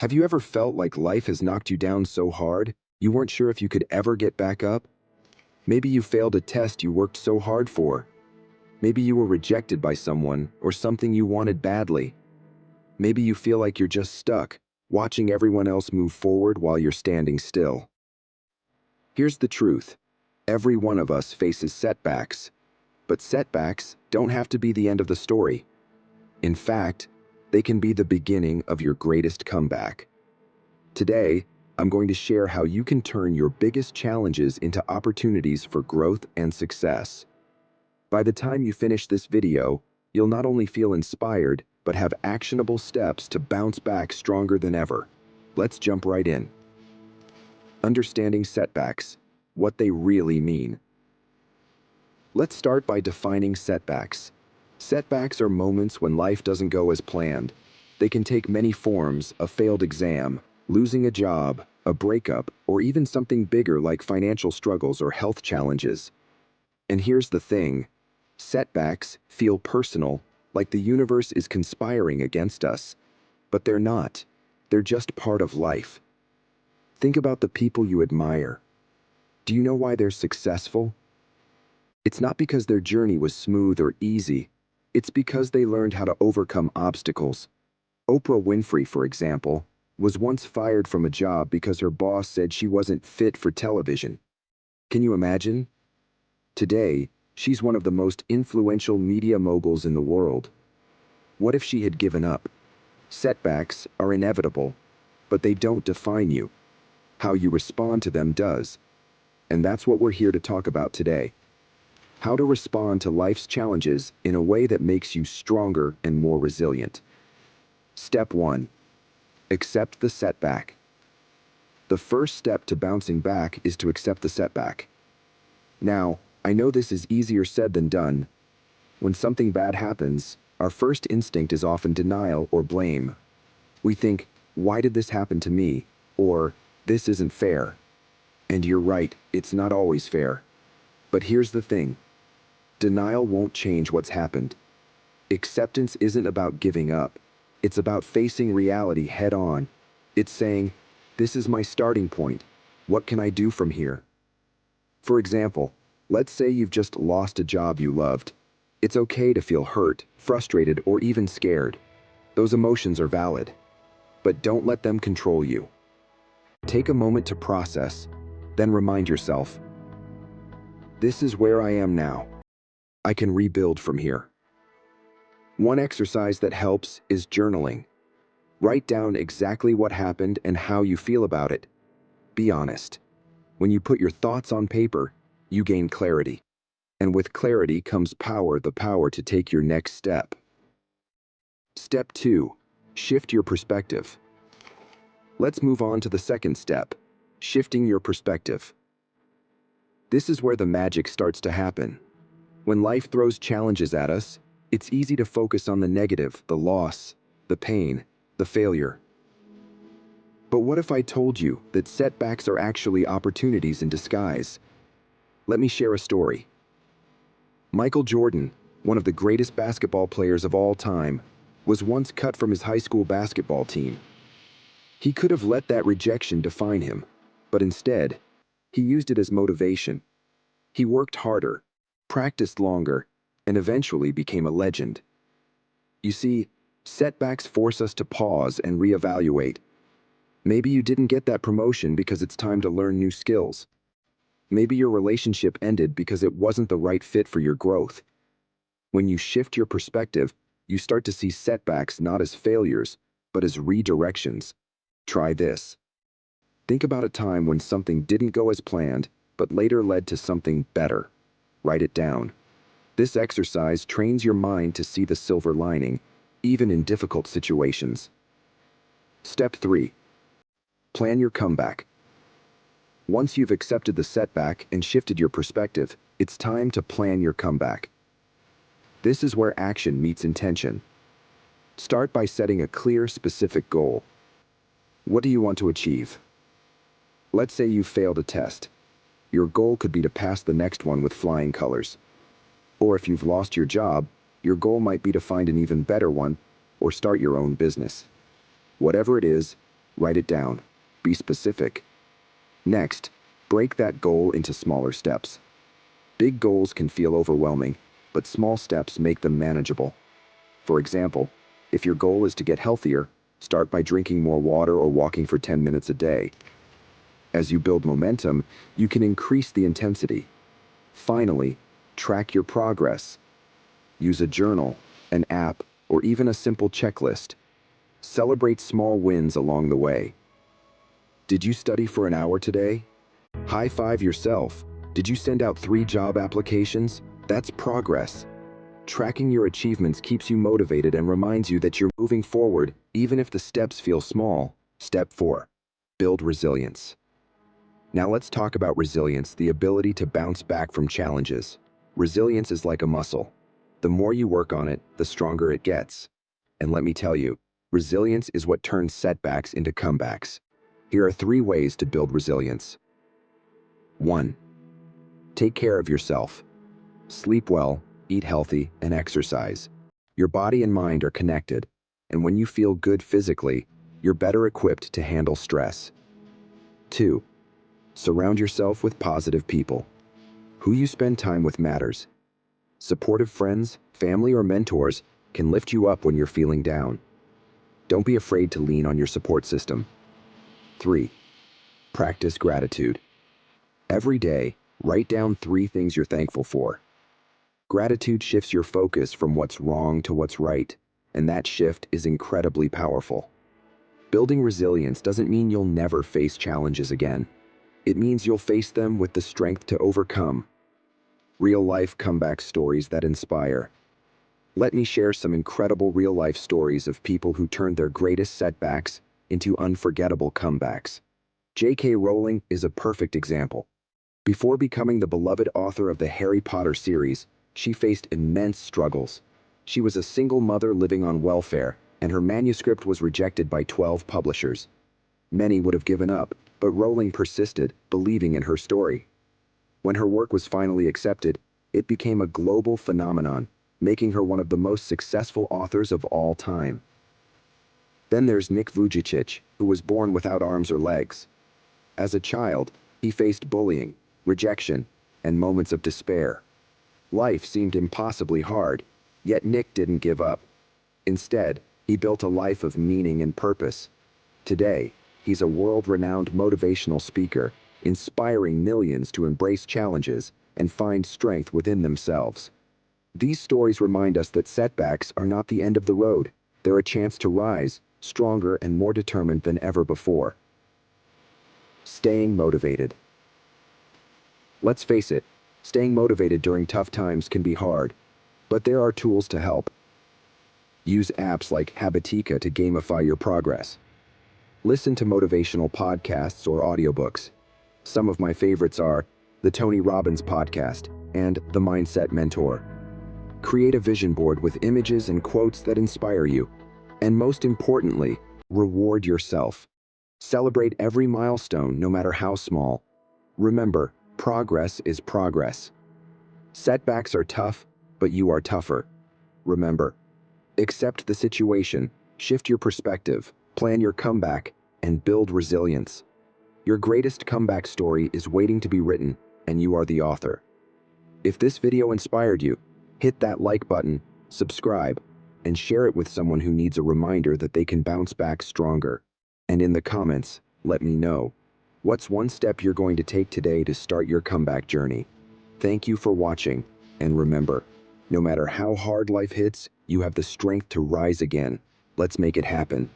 Have you ever felt like life has knocked you down so hard you weren't sure if you could ever get back up? Maybe you failed a test you worked so hard for. Maybe you were rejected by someone or something you wanted badly. Maybe you feel like you're just stuck, watching everyone else move forward while you're standing still. Here's the truth. Every one of us faces setbacks, but setbacks don't have to be the end of the story. In fact, they can be the beginning of your greatest comeback. Today, I'm going to share how you can turn your biggest challenges into opportunities for growth and success. By the time you finish this video, you'll not only feel inspired, but have actionable steps to bounce back stronger than ever. Let's jump right in. Understanding setbacks, what they really mean. Let's start by defining setbacks. Setbacks are moments when life doesn't go as planned. They can take many forms: a failed exam, losing a job, a breakup, or even something bigger like financial struggles or health challenges. And here's the thing. Setbacks feel personal, like the universe is conspiring against us. But they're not. They're just part of life. Think about the people you admire. Do you know why they're successful? It's not because their journey was smooth or easy. It's because they learned how to overcome obstacles. Oprah Winfrey, for example, was once fired from a job because her boss said she wasn't fit for television. Can you imagine? Today, she's one of the most influential media moguls in the world. What if she had given up? Setbacks are inevitable, but they don't define you. How you respond to them does. And that's what we're here to talk about today. How to respond to life's challenges in a way that makes you stronger and more resilient. Step 1. Accept the setback. The first step to bouncing back is to accept the setback. Now, I know this is easier said than done. When something bad happens, our first instinct is often denial or blame. We think, why did this happen to me? Or, this isn't fair. And you're right, it's not always fair. But here's the thing. Denial won't change what's happened. Acceptance isn't about giving up. It's about facing reality head on. It's saying, this is my starting point. What can I do from here? For example, let's say you've just lost a job you loved. It's okay to feel hurt, frustrated, or even scared. Those emotions are valid. But don't let them control you. Take a moment to process, then remind yourself, this is where I am now. I can rebuild from here. One exercise that helps is journaling. Write down exactly what happened and how you feel about it. Be honest. When you put your thoughts on paper, you gain clarity. And with clarity comes power, the power to take your next step. Step 2. Shift your perspective. Let's move on to the second step, shifting your perspective. This is where the magic starts to happen. When life throws challenges at us, it's easy to focus on the negative, the loss, the pain, the failure. But what if I told you that setbacks are actually opportunities in disguise? Let me share a story. Michael Jordan, one of the greatest basketball players of all time, was once cut from his high school basketball team. He could have let that rejection define him, but instead, he used it as motivation. He worked harder, practiced longer, and eventually became a legend. You see, setbacks force us to pause and reevaluate. Maybe you didn't get that promotion because it's time to learn new skills. Maybe your relationship ended because it wasn't the right fit for your growth. When you shift your perspective, you start to see setbacks not as failures, but as redirections. Try this. Think about a time when something didn't go as planned, but later led to something better. Write it down. This exercise trains your mind to see the silver lining, even in difficult situations. Step 3. Plan your comeback. Once you've accepted the setback and shifted your perspective, it's time to plan your comeback. This is where action meets intention. Start by setting a clear, specific goal. What do you want to achieve? Let's say you failed a test. Your goal could be to pass the next one with flying colors. Or if you've lost your job, your goal might be to find an even better one or start your own business. Whatever it is, Write it down. Be specific. Next, break that goal into smaller steps. Big goals can feel overwhelming, but small steps make them manageable. For example, if your goal is to get healthier, start by drinking more water or walking for 10 minutes a day. As you build momentum, you can increase the intensity. Finally, track your progress. Use a journal, an app, or even a simple checklist. Celebrate small wins along the way. Did you study for an hour today? High five yourself. Did you send out 3 job applications? That's progress. Tracking your achievements keeps you motivated and reminds you that you're moving forward, even if the steps feel small. Step 4. Build resilience. Now let's talk about resilience, the ability to bounce back from challenges. Resilience is like a muscle. The more you work on it, the stronger it gets. And let me tell you, resilience is what turns setbacks into comebacks. Here are 3 ways to build resilience. 1. Take care of yourself. Sleep well, eat healthy, and exercise. Your body and mind are connected, and when you feel good physically, you're better equipped to handle stress. 2. Surround yourself with positive people. Who you spend time with matters. Supportive friends, family, or mentors can lift you up when you're feeling down. Don't be afraid to lean on your support system. 3. Practice gratitude. Every day, write down 3 things you're thankful for. Gratitude shifts your focus from what's wrong to what's right, and that shift is incredibly powerful. Building resilience doesn't mean you'll never face challenges again. It means you'll face them with the strength to overcome. Real-life comeback stories that inspire. Let me share some incredible real-life stories of people who turned their greatest setbacks into unforgettable comebacks. J.K. Rowling is a perfect example. Before becoming the beloved author of the Harry Potter series, she faced immense struggles. She was a single mother living on welfare, and her manuscript was rejected by 12 publishers. Many would have given up, but Rowling persisted, believing in her story. When her work was finally accepted, it became a global phenomenon, making her one of the most successful authors of all time. Then there's Nick Vujicic, who was born without arms or legs. As a child, he faced bullying, rejection, and moments of despair. Life seemed impossibly hard, yet Nick didn't give up. Instead, he built a life of meaning and purpose. Today, he's a world-renowned motivational speaker, inspiring millions to embrace challenges and find strength within themselves. These stories remind us that setbacks are not the end of the road. They're a chance to rise, stronger and more determined than ever before. Staying motivated. Let's face it, staying motivated during tough times can be hard, but there are tools to help. Use apps like Habitica to gamify your progress. Listen to motivational podcasts or audiobooks. Some of my favorites are the Tony Robbins podcast and The Mindset Mentor. Create a vision board with images and quotes that inspire you. And most importantly, reward yourself. Celebrate every milestone, no matter how small. Remember, progress is progress. Setbacks are tough, but you are tougher. Remember, accept the situation, shift your perspective, plan your comeback, and build resilience. Your greatest comeback story is waiting to be written, and you are the author. If this video inspired you, hit that like button, subscribe, and share it with someone who needs a reminder that they can bounce back stronger. And in the comments, let me know, what's one step you're going to take today to start your comeback journey? Thank you for watching, and remember, no matter how hard life hits, you have the strength to rise again. Let's make it happen.